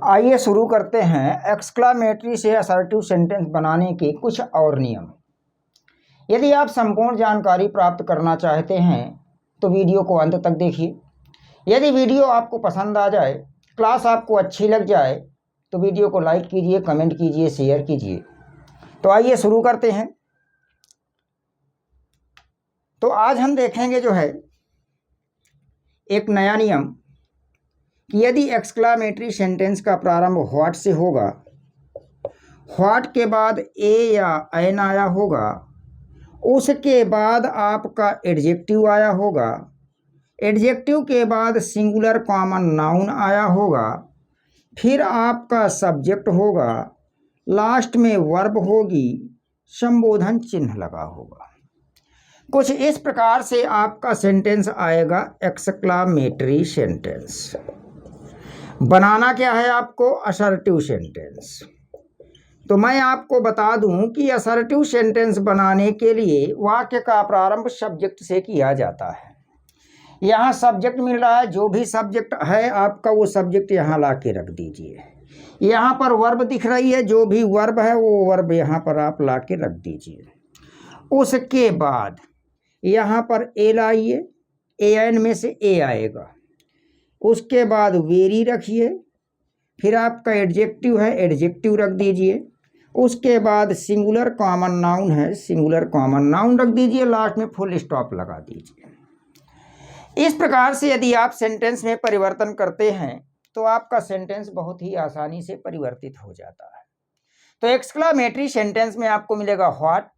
आइए शुरू करते हैं एक्सक्लामेटरी से असर्टिव सेंटेंस बनाने के कुछ और नियम। यदि आप संपूर्ण जानकारी प्राप्त करना चाहते हैं तो वीडियो को अंत तक देखिए। यदि वीडियो आपको पसंद आ जाए, क्लास आपको अच्छी लग जाए तो वीडियो को लाइक कीजिए, कमेंट कीजिए, शेयर कीजिए। तो आइए शुरू करते हैं। तो आज हम देखेंगे जो है एक नया नियम कि यदि एक्सक्लामेटरी सेंटेंस का प्रारंभ व्हाट से होगा, व्हाट के बाद ए या एन आया होगा, उसके बाद आपका एडजेक्टिव आया होगा, एडजेक्टिव के बाद सिंगुलर कॉमन नाउन आया होगा, फिर आपका सब्जेक्ट होगा, लास्ट में वर्ब होगी, संबोधन चिन्ह लगा होगा। कुछ इस प्रकार से आपका सेंटेंस आएगा एक्सक्लामेटरी सेंटेंस। बनाना क्या है आपको? Assertive sentence. तो मैं आपको बता दूं कि असर्टिव सेंटेंस बनाने के लिए वाक्य का प्रारंभ सब्जेक्ट से किया जाता है। यहाँ सब्जेक्ट मिल रहा है, जो भी सब्जेक्ट है आपका वो सब्जेक्ट यहाँ ला के रख दीजिए। यहाँ पर वर्ब दिख रही है, जो भी वर्ब है वो वर्ब यहाँ पर आप ला के रख दीजिए। उसके बाद यहाँ पर ए लाइए, ए एन में से ए आएगा। उसके बाद वेरी रखिए, फिर आपका एडजेक्टिव है, एडजेक्टिव रख दीजिए। उसके बाद सिंगुलर कॉमन नाउन है, सिंगुलर कॉमन नाउन रख दीजिए। लास्ट में फुल स्टॉप लगा दीजिए। इस प्रकार से यदि आप सेंटेंस में परिवर्तन करते हैं तो आपका सेंटेंस बहुत ही आसानी से परिवर्तित हो जाता है। तो एक्सक्लामेटरी सेंटेंस में आपको मिलेगा व्हाट,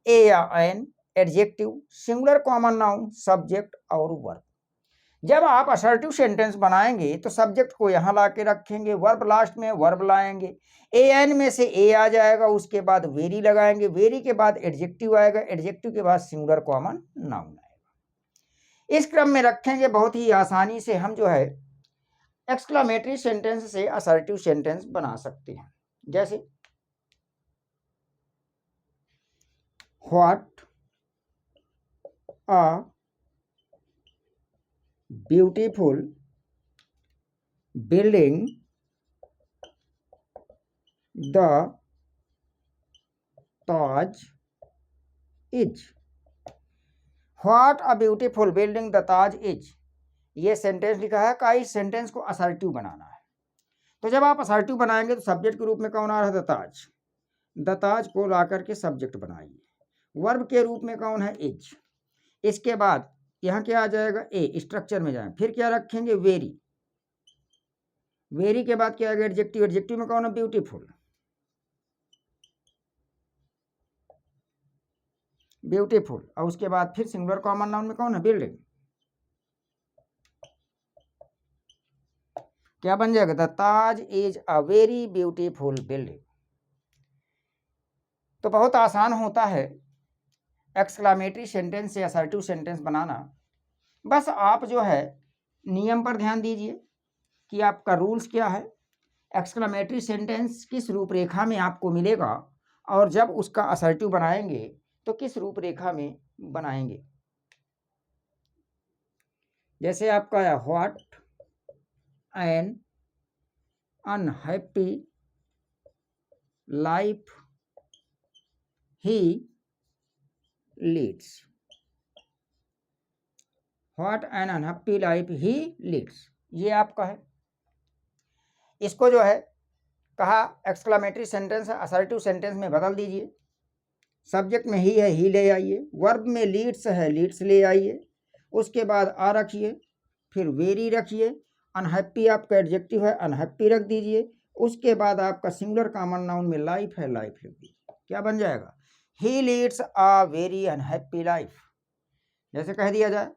ए या an, adjective, singular common noun, subject और वर्ब। जब आप असर्टिव सेंटेंस बनाएंगे तो सब्जेक्ट को यहाँ ला के रखेंगे, वर्ब लास्ट में वर्ब लाएंगे, ए एन में से ए आ जाएगा, उसके बाद वेरी लगाएंगे, वेरी के बाद एडजेक्टिव आएगा, एडजेक्टिव के बाद सिंगुलर कॉमन नाउन आएगा। इस क्रम में रखेंगे, बहुत ही आसानी से हम जो है एक्सक्लामेटरी सेंटेंस से असर्टिव सेंटेंस बना सकते हैं। जैसे what a beautiful building the Taj is. What a beautiful building the Taj is, ये सेंटेंस लिखा है का इस सेंटेंस को असर्टिव बनाना है। तो जब आप असर्टिव बनाएंगे तो सब्जेक्ट के रूप में कौन आ रहा है? The Taj. द ताज को ला करके सब्जेक्ट बनाइए। वर्ब के रूप में कौन है? इज। इसके बाद यहाँ क्या आ जाएगा? ए। स्ट्रक्चर में जाए, फिर क्या रखेंगे? वेरी। वेरी के बाद क्या आएगा? एडजेक्टिव। एडजेक्टिव में कौन है? ब्यूटीफुल। ब्यूटीफुल। और उसके बाद फिर सिंगुलर कॉमन नाउन में कौन है? बिल्डिंग। क्या बन जाएगा? The Taj is a very beautiful building. तो बहुत आसान होता है एक्सक्लामेटरी सेंटेंस से असर्टिव सेंटेंस बनाना। बस आप जो है नियम पर ध्यान दीजिए कि आपका रूल्स क्या है। एक्सक्लामेटरी सेंटेंस किस रूपरेखा में आपको मिलेगा और जब उसका असर्टिव बनाएंगे तो किस रूपरेखा में बनाएंगे। जैसे आपका है what an unhappy life he leads. What an unhappy life he leads, ये आपका है। इसको जो है कहा एक्सक्लामेटरी सेंटेंस असर्टिव सेंटेंस में बदल दीजिए। सब्जेक्ट में ही है, ही ले आइए। वर्ब में लीड्स है, लीड्स ले आइए। उसके बाद आ रखिए, फिर वेरी रखिए। अनहैप्पी आपका एडजेक्टिव है, अनहैप्पी रख दीजिए। उसके बाद आपका सिंगुलर कॉमन नाउन में लाइफ है, लाइफ रख दीजिए। क्या बन जाएगा? He leads a very unhappy life. जैसे कह दिया जाए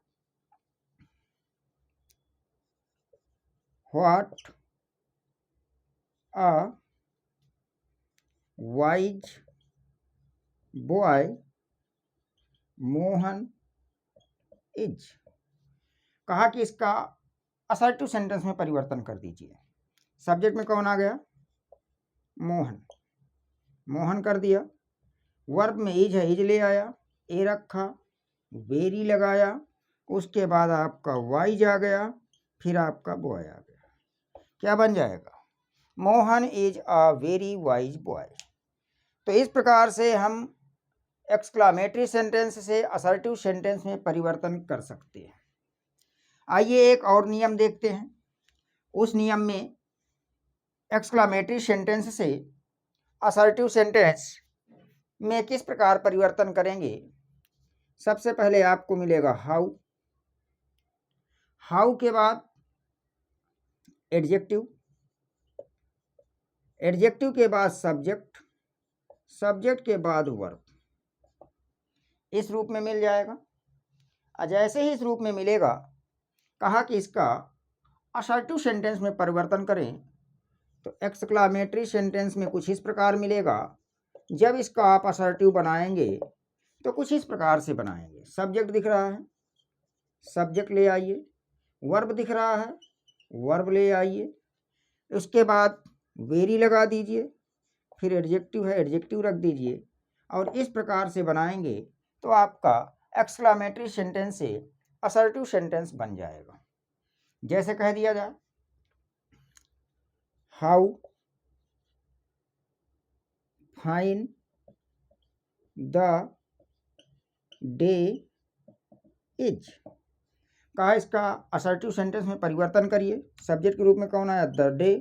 what a wise boy Mohan is. कहा कि इसका असर्टिव सेंटेंस में परिवर्तन कर दीजिए। सब्जेक्ट में कौन आ गया? मोहन। मोहन कर दिया। वर्ब में इज है, इज ले आया, ए रखा, वेरी लगाया। उसके बाद आपका वाइज आ गया, फिर आपका बॉय आ गया। क्या बन जाएगा? Mohan is a very wise boy. तो इस प्रकार से हम एक्सक्लामेटरी सेंटेंस से असर्टिव सेंटेंस में परिवर्तन कर सकते हैं। आइए एक और नियम देखते हैं। उस नियम में एक्सक्लामेटरी सेंटेंस से असर्टिव सेंटेंस में किस प्रकार परिवर्तन करेंगे। सबसे पहले आपको मिलेगा हाउ, हाउ के बाद एडजेक्टिव, एडजेक्टिव के बाद सब्जेक्ट, सब्जेक्ट के बाद वर्ब, इस रूप में मिल जाएगा। जैसे ही इस रूप में मिलेगा, कहा कि इसका असर्टिव सेंटेंस में परिवर्तन करें तो एक्सक्लामेटरी सेंटेंस में कुछ इस प्रकार मिलेगा। जब इसका आप असर्टिव बनाएंगे तो कुछ इस प्रकार से बनाएंगे। सब्जेक्ट दिख रहा है, सब्जेक्ट ले आइए, वर्ब दिख रहा है, वर्ब ले आइए, उसके बाद वेरी लगा दीजिए, फिर एडजेक्टिव है, एडजेक्टिव रख दीजिए, और इस प्रकार से बनाएंगे तो आपका एक्सक्लामेटरी सेंटेंस से असर्टिव सेंटेंस बन जाएगा। जैसे कह दिया जाए, how fine the day is. कहा इसका असर्टिव सेंटेंस में परिवर्तन करिए। सब्जेक्ट के रूप में कौन आया, द डे,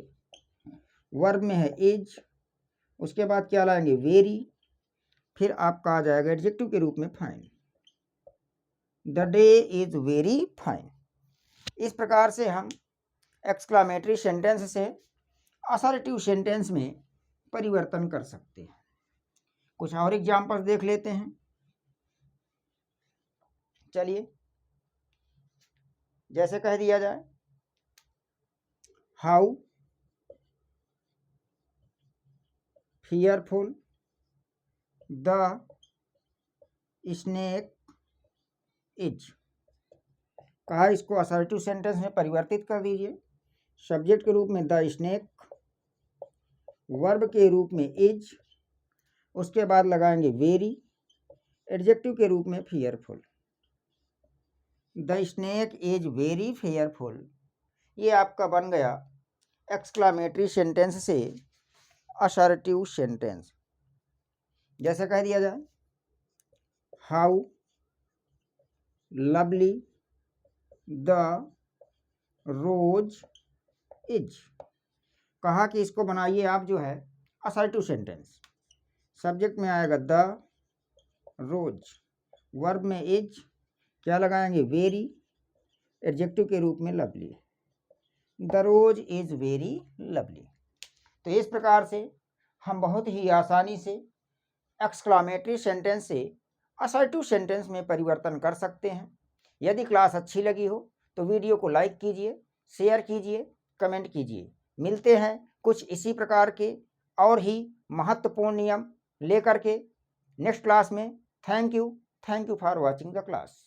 वर्ब में है इज, उसके बाद क्या लाएंगे, वेरी, फिर आपका आ जाएगा एडजेक्टिव के रूप में fine, the day is very fine. इस प्रकार से हम एक्सक्लामेटरी सेंटेंस से असर्टिव सेंटेंस में परिवर्तन कर सकते हैं। कुछ और एग्जाम्पल्स देख लेते हैं। चलिए, जैसे कह दिया जाए, how fearful the snake is। कहा इसको असर्टिव सेंटेंस में परिवर्तित कर दीजिए। सब्जेक्ट के रूप में द स्नेक, वर्ब के रूप में इज, उसके बाद लगाएंगे वेरी, एडजेक्टिव के रूप में fearful. The snake is very fearful. ये आपका बन गया एक्सक्लामेटरी सेंटेंस से असर्टिव सेंटेंस। जैसे कह दिया जाए, how lovely the rose is. कहा कि इसको बनाइए आप जो है असर्टिव सेंटेंस। सब्जेक्ट में आएगा द रोज, वर्ब में इज, क्या लगाएंगे, वेरी, एडजेक्टिव के रूप में lovely, the rose is very lovely. तो इस प्रकार से हम बहुत ही आसानी से एक्सक्लामेटरी सेंटेंस से असर्टिव सेंटेंस में परिवर्तन कर सकते हैं। यदि क्लास अच्छी लगी हो तो वीडियो को लाइक कीजिए, शेयर कीजिए, कमेंट कीजिए। मिलते हैं कुछ इसी प्रकार के और ही महत्वपूर्ण नियम लेकर के नेक्स्ट क्लास में। Thank you for watching the class.